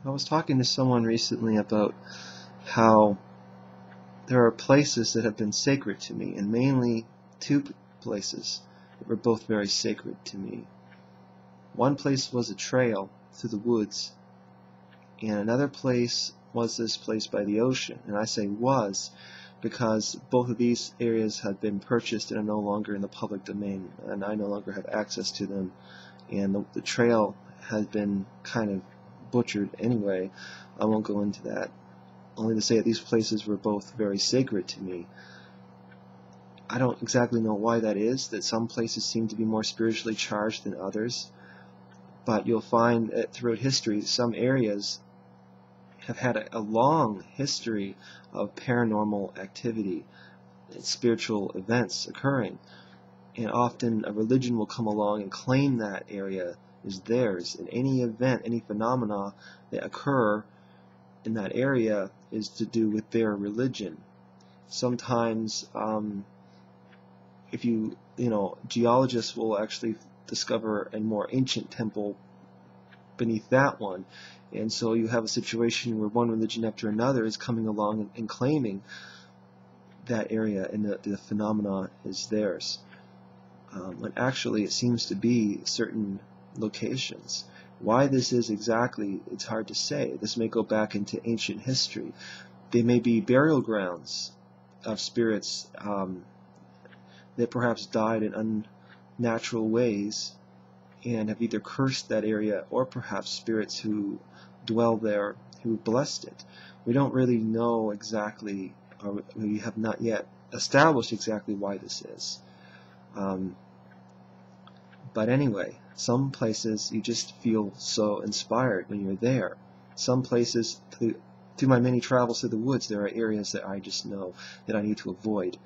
I was talking to someone recently about how there are places that have been sacred to me, and mainly two places that were both very sacred to me. One place was a trail through the woods, and another place was this place by the ocean. And I say was because both of these areas had been purchased and are no longer in the public domain, and I no longer have access to them. And the trail has been kind of butchered anyway. I won't go into that. Only to say that these places were both very sacred to me. I don't exactly know why that is, that some places seem to be more spiritually charged than others, but you'll find that throughout history some areas have had a long history of paranormal activity and spiritual events occurring, and often a religion will come along and claim that area is theirs, and any event, any phenomena that occur in that area is to do with their religion. Sometimes geologists will actually discover a more ancient temple beneath that one, and so you have a situation where one religion after another is coming along and claiming that area and the phenomena is theirs. And actually it seems to be certain locations. Why this is exactly, it's hard to say. This may go back into ancient history. They may be burial grounds of spirits that perhaps died in unnatural ways and have either cursed that area, or perhaps spirits who dwell there who blessed it. We don't really know exactly, or we have not yet established exactly why this is. But anyway, some places you just feel so inspired when you're there. Some places, through my many travels through the woods, there are areas that I just know that I need to avoid,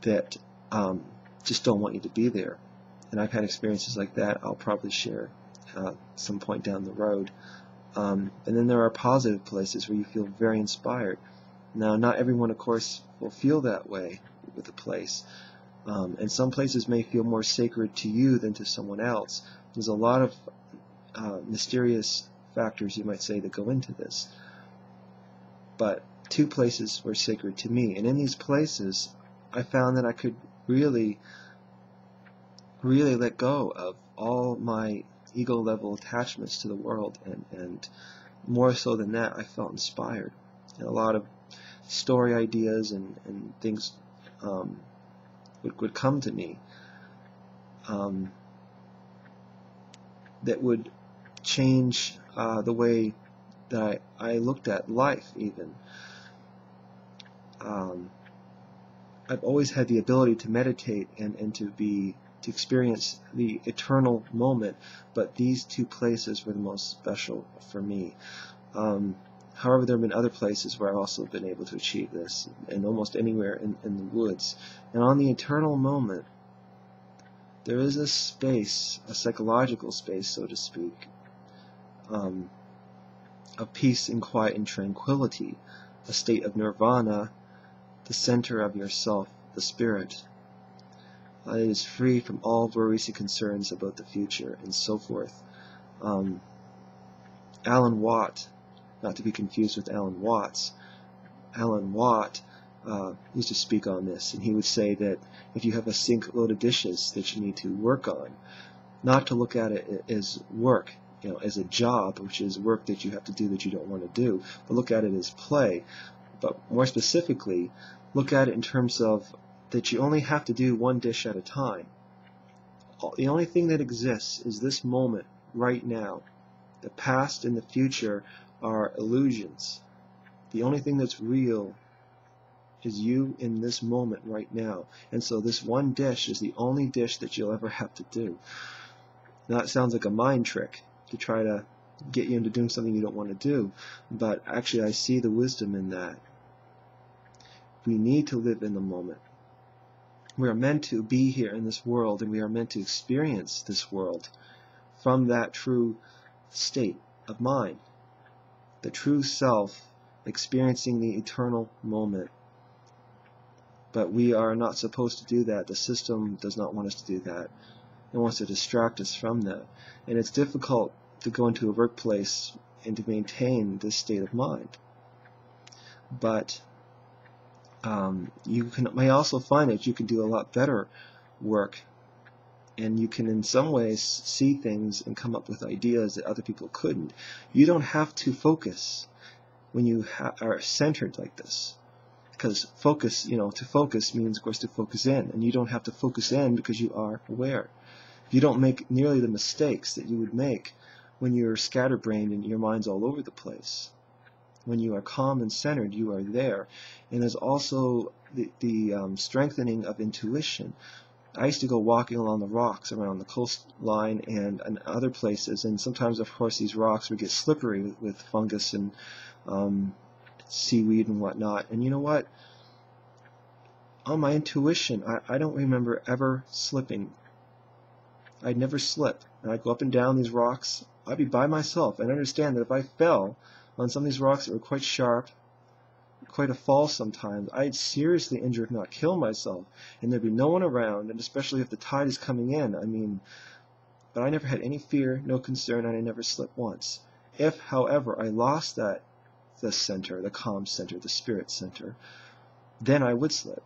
that just don't want you to be there. And I've had experiences like that. I'll probably share some point down the road. And then there are positive places where you feel very inspired. Now, not everyone, of course, will feel that way with a place. And some places may feel more sacred to you than to someone else. There's a lot of mysterious factors, you might say, that go into this. But two places were sacred to me. And in these places, I found that I could really let go of all my ego-level attachments to the world. And more so than that, I felt inspired. And a lot of story ideas and things would come to me that would change the way that I looked at life even. I've always had the ability to meditate and to experience the eternal moment, but these two places were the most special for me. However, there have been other places where I've also been able to achieve this, and almost anywhere in the woods. And on the eternal moment, there is a space, a psychological space, so to speak, of peace and quiet and tranquility, a state of nirvana, the center of yourself, the spirit. It is free from all worries and concerns about the future, and so forth. Alan Watt, not to be confused with Alan Watts, Alan Watt used to speak on this, and he would say that if you have a sink load of dishes that you need to work on, not to look at it as work, as a job, which is work that you have to do that you don't want to do, but look at it as play. But more specifically, look at it in terms of that you only have to do one dish at a time. The only thing that exists is this moment right now. The past and the future are illusions. The only thing that's real is you in this moment right now. And so this one dish is the only dish that you'll ever have to do. Now that sounds like a mind trick to try to get you into doing something you don't want to do, but actually I see the wisdom in that. We need to live in the moment. We are meant to be here in this world, and we are meant to experience this world from that true state of mind. The true self experiencing the eternal moment. But we are not supposed to do that. The system does not want us to do that. It wants to distract us from that. And it's difficult to go into a workplace and to maintain this state of mind. But you may also find that you can do a lot better work, and you can in some ways see things and come up with ideas that other people couldn't. You don't have to focus when you are centered like this, because focus, to focus means, of course, to focus in, and you don't have to focus in because you are aware. You don't make nearly the mistakes that you would make when you're scatterbrained and your mind's all over the place. When you are calm and centered, you are there. And there's also the strengthening of intuition. I used to go walking along the rocks around the coastline and other places, and sometimes, of course, these rocks would get slippery with fungus and seaweed and whatnot. And you know what? On my intuition, I don't remember ever slipping. I'd never slip. And I'd go up and down these rocks. I'd be by myself. And understand that if I fell on some of these rocks that were quite sharp, quite a fall sometimes, I'd seriously injure, if not kill myself. And there'd be no one around, and especially if the tide is coming in. But I never had any fear, no concern, and I never slipped once. If, however, I lost the center, the calm center, the spirit center, then I would slip.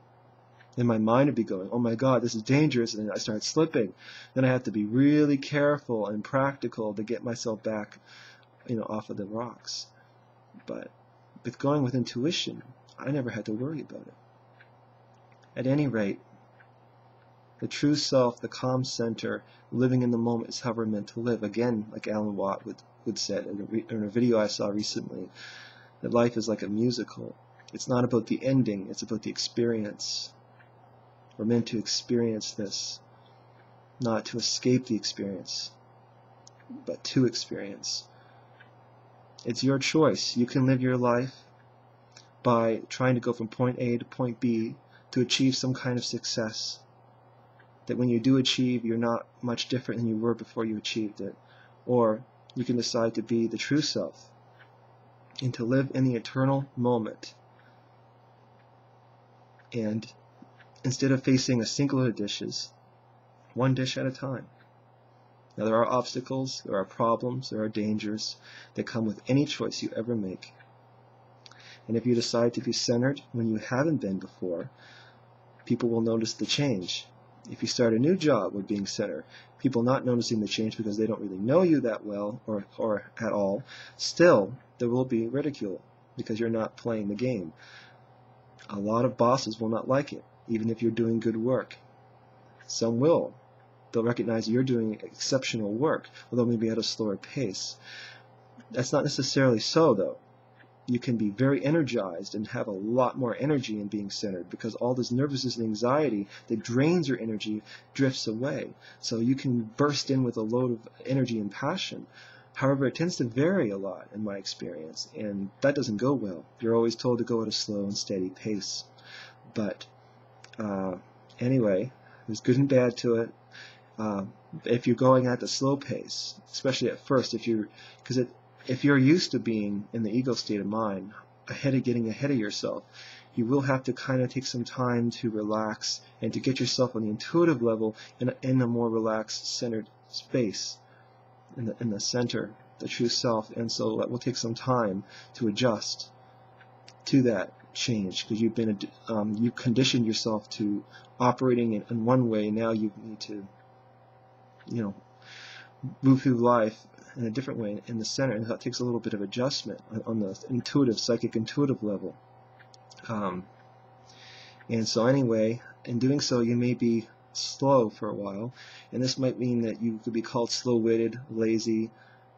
And my mind would be going, oh my God, this is dangerous, and then I start slipping. Then I have to be really careful and practical to get myself back, off of the rocks. But with going with intuition, I never had to worry about it. At any rate, the true self, the calm center, living in the moment is how we're meant to live. Again, like Alan Watt would said in a video I saw recently, that life is like a musical. It's not about the ending, it's about the experience. We're meant to experience this, not to escape the experience, but to experience. It's your choice. You can live your life by trying to go from point A to point B to achieve some kind of success. That when you do achieve, you're not much different than you were before you achieved it. Or you can decide to be the true self and to live in the eternal moment. And instead of facing a single load of dishes, one dish at a time. Now there are obstacles, there are problems, there are dangers that come with any choice you ever make. And if you decide to be centered when you haven't been before, people will notice the change. If you start a new job with being centered, people not noticing the change because they don't really know you that well or at all, still there will be ridicule because you're not playing the game. A lot of bosses will not like it, even if you're doing good work. Some will. They'll recognize you're doing exceptional work, although maybe at a slower pace. That's not necessarily so, though. You can be very energized and have a lot more energy in being centered because all this nervousness and anxiety that drains your energy drifts away. So you can burst in with a load of energy and passion. However, it tends to vary a lot in my experience, and that doesn't go well. You're always told to go at a slow and steady pace. But anyway, there's good and bad to it. If you're going at the slow pace, especially at first, if you're used to being in the ego state of mind, getting ahead of yourself, you will have to kind of take some time to relax and to get yourself on the intuitive level in a more relaxed, centered space, in the center, the true self. And so that will take some time to adjust to that change because you've conditioned yourself to operating in one way. Now you need to move through life in a different way in the center, and that takes a little bit of adjustment on the psychic intuitive level. And so anyway, in doing so, you may be slow for a while, and this might mean that you could be called slow-witted, lazy,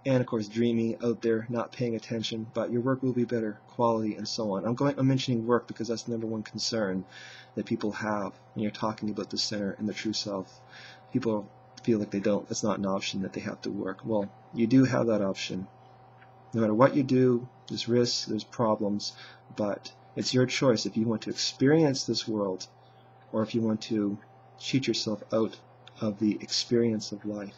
and of course dreamy, out there, not paying attention, but your work will be better quality and so on. I'm mentioning work because that's the number one concern that people have when you're talking about the center and the true self. People feel like that's not an option, that they have to work. Well, you do have that option. No matter what you do, there's risks, there's problems, but it's your choice if you want to experience this world or if you want to cheat yourself out of the experience of life.